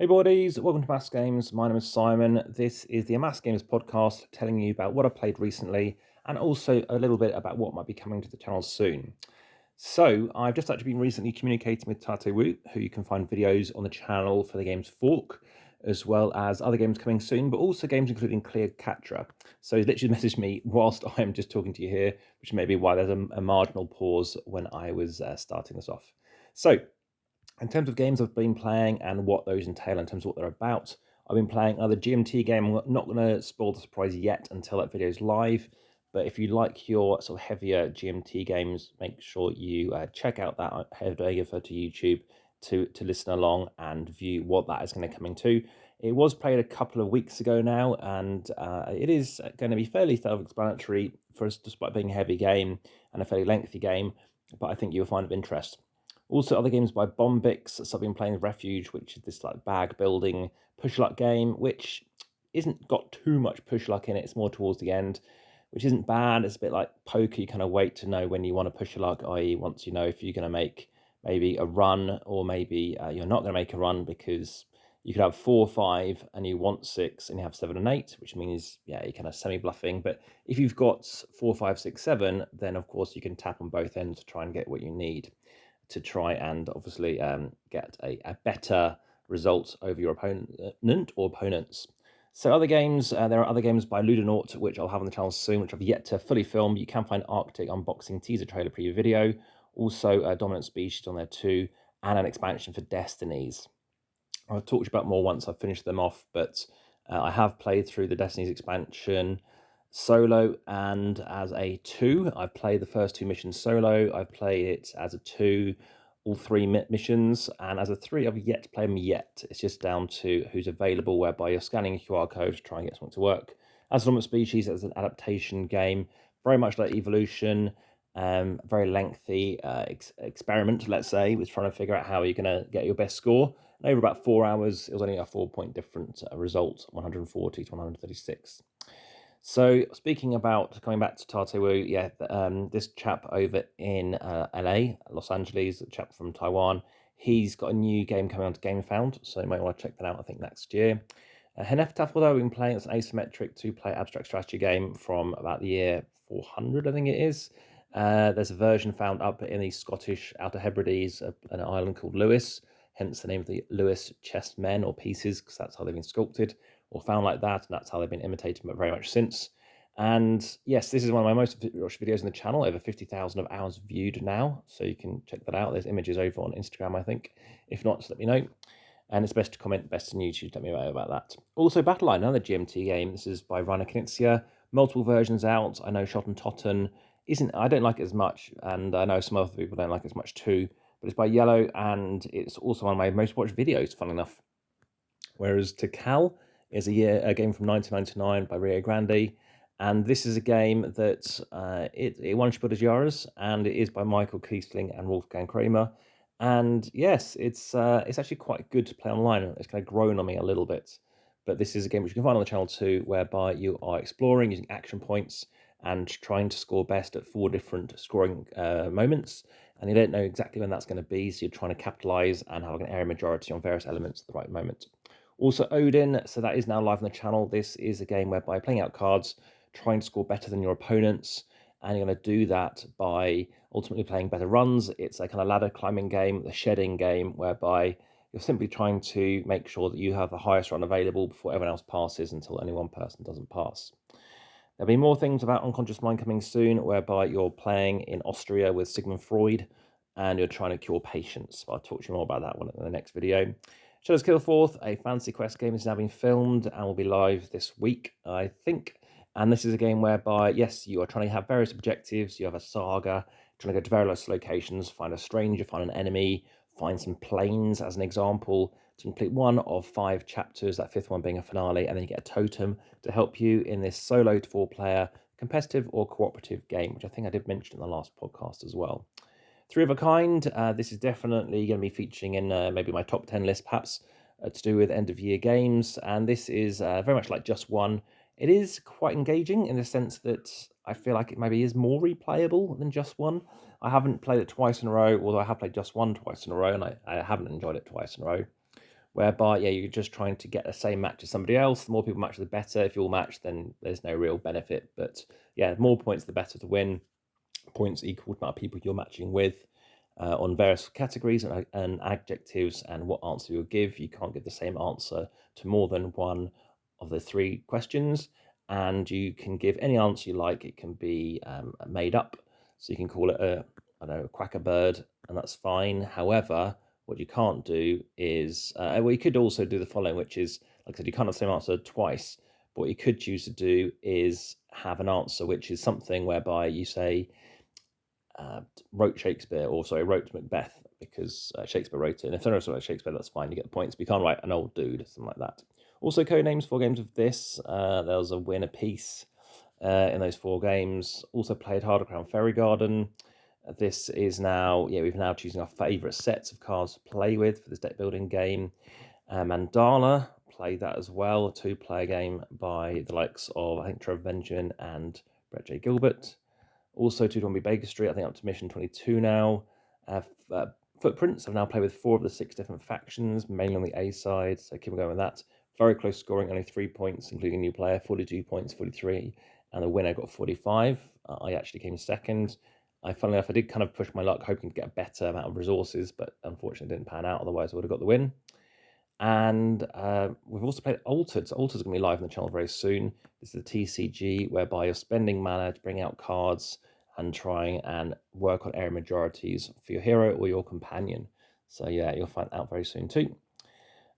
Hey buddies, welcome to Mass Games. My name is Simon. This is the Mass Games podcast telling you about what I played recently and also a little bit about what might be coming to the channel soon. So, I've just actually been recently communicating with Tate Wu, who you can find videos on the channel for the games Fork, as well as other games coming soon, but also games including Cleopatra. So, he's literally messaged me whilst I'm just talking to you here, which may be why there's a marginal pause when I was starting this off. So, in terms of games I've been playing and what those entail in terms of what they're about, I've been playing another GMT game. I'm not going to spoil the surprise yet until that video is live. But if you like your sort of heavier GMT games, make sure you check out that. Head over to YouTube to listen along and view what that is going to come into. It was played a couple of weeks ago now, and it is going to be fairly self-explanatory for us, despite being a heavy game and a fairly lengthy game. But I think you'll find of interest. Also, other games by Bombix. So I've been playing Refuge, which is this like bag building push luck game, which isn't got too much push luck in it. It's more towards the end, which isn't bad. It's a bit like poker. You kind of wait to know when you want to push your luck, i.e., once you know if you're going to make maybe a run or maybe you're not going to make a run, because you could have 4 or 5 and you want 6 and you have 7 and 8, which means, yeah, you're kind of semi-bluffing. But if you've got 4, 5, 6, 7, then of course you can tap on both ends to try and get what you need to try and obviously get a better result over your opponent or opponents. So other games, there are other games by Ludonaut, which I'll have on the channel soon, which I've yet to fully film. You can find Arctic unboxing teaser trailer preview video, also Dominant Species on there too, and an expansion for Destinies. I'll talk to you about more once I've finished them off, but I have played through the Destinies expansion solo and as a 2. I've played the first 2 missions solo. I've played it as a 2, all 3 missions, and as a 3, I've yet to play them yet. It's just down to who's available, whereby you're scanning a QR code to try and get something to work. As Dominant Species, as an adaptation game, very much like Evolution, very lengthy experiment, let's say, with trying to figure out how you're going to get your best score. And over about 4 hours, it was only a 4-point different result, 140 to 136. So speaking about coming back to Tate Wu, yeah, this chap over in LA, Los Angeles, a chap from Taiwan, he's got a new game coming on to GameFound, so you might want to check that out, I think, next year. Heneftath, although we've been playing, it's an asymmetric 2-player abstract strategy game from about the year 400, I think it is. There's a version found up in the Scottish Outer Hebrides, an island called Lewis, hence the name of the Lewis chess men or pieces, because that's how they've been sculpted or found like that, and that's how they've been imitated, but very much since. And yes, this is one of my most watched videos on the channel, over 50,000 hours viewed now, so you can check that out. There's images over on Instagram, I think. If not, just let me know. And it's best to comment, best on YouTube, let me know about that. Also, Battle Line, another GMT game. This is by Rainer Knizia. Multiple versions out. I know Shot and Totten I don't like it as much, and I know some other people don't like it as much too, but it's by Yellow, and it's also one of my most watched videos, fun enough. Whereas Tikal is a game from 1999 by Rio Grande, and this is a game that it won Spuders Yaras, and it is by Michael Kiesling and Wolfgang Kramer. And yes, it's actually quite good to play online. It's kind of grown on me a little bit. But this is a game which you can find on the channel too, whereby you are exploring using action points and trying to score best at 4 different scoring moments. And you don't know exactly when that's going to be, so you're trying to capitalize and have an area majority on various elements at the right moment. Also Odin, so that is now live on the channel. This is a game whereby playing out cards, trying to score better than your opponents, and you're going to do that by ultimately playing better runs. It's a kind of ladder climbing game, the shedding game, whereby you're simply trying to make sure that you have the highest run available before everyone else passes until only one person doesn't pass. There'll be more things about Unconscious Mind coming soon, whereby you're playing in Austria with Sigmund Freud and you're trying to cure patients. I'll talk to you more about that one in the next video. Shadows Kill Forth, a Fantasy Quest game, is now being filmed and will be live this week, I think. And this is a game whereby, yes, you are trying to have various objectives. You have a saga, trying to go to various locations, find a stranger, find an enemy, find some planes as an example, to complete 1 of 5 chapters, that 5th one being a finale, and then you get a totem to help you in this solo to 4-player competitive or cooperative game, which I think I did mention in the last podcast as well. 3 of a Kind, this is definitely going to be featuring in maybe my top 10 list, perhaps, to do with end-of-year games, and this is very much like Just One. It is quite engaging in the sense that I feel like it maybe is more replayable than Just One. I haven't played it twice in a row, although I have played Just One twice in a row, and I haven't enjoyed it twice in a row. whereby, yeah, you're just trying to get the same match as somebody else. The more people match, the better. If you all match, then there's no real benefit. But yeah, the more points, the better to win. Points equal to the amount of people you're matching with. On various categories and adjectives and what answer you'll give. You can't give the same answer to more than one of the three questions, and you can give any answer you like. It can be made up, so you can call it a quacker bird, and that's fine. However, what you can't do is, well, you could also do the following, which is, like I said, you can't have the same answer twice. But what you could choose to do is have an answer which is something whereby you say, wrote Shakespeare, or sorry, wrote Macbeth, because Shakespeare wrote it. And if they're also Shakespeare, that's fine, you get the points. But you can't write an old dude, something like that. Also, code names for games of this. There was a win apiece in those 4 games. Also played Harder Crown Fairy Garden. This is now, yeah, we've now choosing our favourite sets of cards to play with for this deck building game. Mandala, played that as well, a 2-player game by the likes of, I think, Trevor Benjamin and Brett J. Gilbert. Also, 2 Baker Street, I think up to mission 22 now. Footprints, I've now played with 4 of the 6 different factions, mainly on the A side, so keep on going with that. Very close scoring, only 3 points, including a new player, 42 points, 43, and the winner got 45. I actually came second. Funnily enough, I did kind of push my luck, hoping to get a better amount of resources, but unfortunately didn't pan out, otherwise I would have got the win. And we've also played Altered. So Altered is going to be live on the channel very soon. This is a TCG whereby you're spending mana to bring out cards and trying and work on area majorities for your hero or your companion. So yeah, you'll find out very soon too.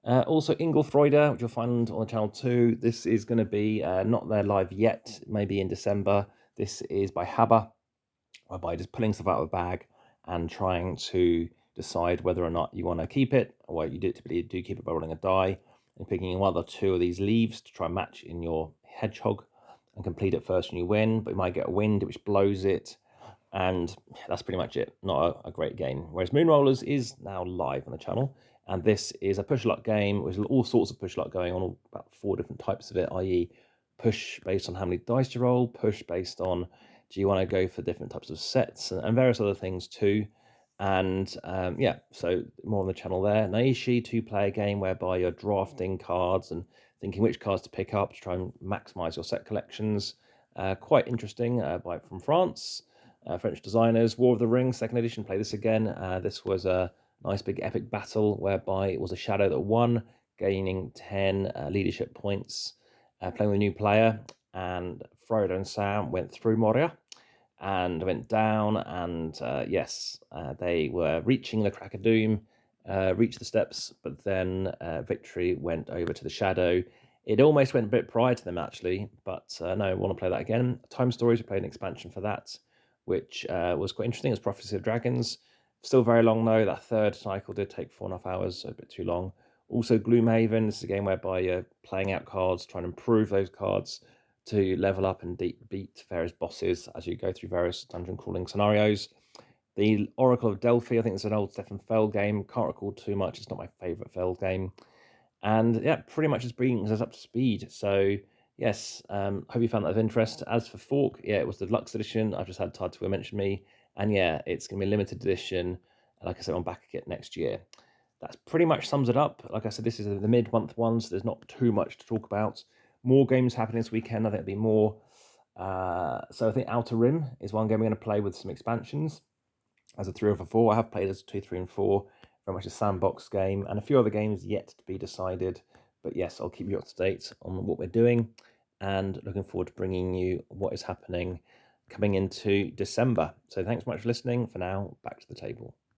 Also, Ingelfreude, which you'll find on the channel too. This is going to be not there live yet, maybe in December. This is by Haber, whereby just pulling stuff out of a bag and trying to decide whether or not you want to keep it. Well, you typically do keep it by rolling a die and picking 1 or 2 of these leaves to try and match in your hedgehog and complete it first when you win. But you might get a wind which blows it, and that's pretty much it. Not a great game. Whereas Moon Rollers is now live on the channel, and this is a push luck game with all sorts of push luck going on, about 4 different types of it, i.e. push based on how many dice you roll, push based on do you want to go for different types of sets, and various other things too. And yeah, so more on the channel there. Naishi, 2-player game whereby you're drafting cards and thinking which cards to pick up to try and maximize your set collections. Quite interesting, from France, French designers. War of the Rings, 2nd edition, play this again. This was a nice big epic battle whereby it was a shadow that won, gaining 10 leadership points, playing with a new player, and Frodo and Sam went through Moria and went down, and yes, they were reaching the Crack of Doom, reached the steps, but then victory went over to the Shadow. It almost went a bit prior to them, actually, but no, I want to play that again. Time Stories, we played an expansion for that, which was quite interesting. It was Prophecy of Dragons. Still very long, though. That 3rd cycle did take 4.5 hours, so a bit too long. Also, Gloomhaven, this is a game whereby you're playing out cards, trying to improve those cards to level up and beat various bosses as you go through various dungeon crawling scenarios. The Oracle of Delphi, I think it's an old Stefan Feld game. Can't recall too much. It's not my favourite Feld game. And yeah, pretty much just brings us up to speed. So yes, hope you found that of interest. As for Fork, yeah, it was the deluxe edition. I've just had Todd to mention me. And yeah, it's going to be a limited edition. Like I said, I'm back again next year. That's pretty much sums it up. Like I said, this is the mid-month one, so there's not too much to talk about. More games happening this weekend. I think there'll be more. So I think Outer Rim is one game we're going to play with some expansions. As a 3 over 4, I have played as 2, 3, and 4. Very much a sandbox game, and a few other games yet to be decided. But yes, I'll keep you up to date on what we're doing, and looking forward to bringing you what is happening coming into December. So thanks so much for listening. For now, back to the table.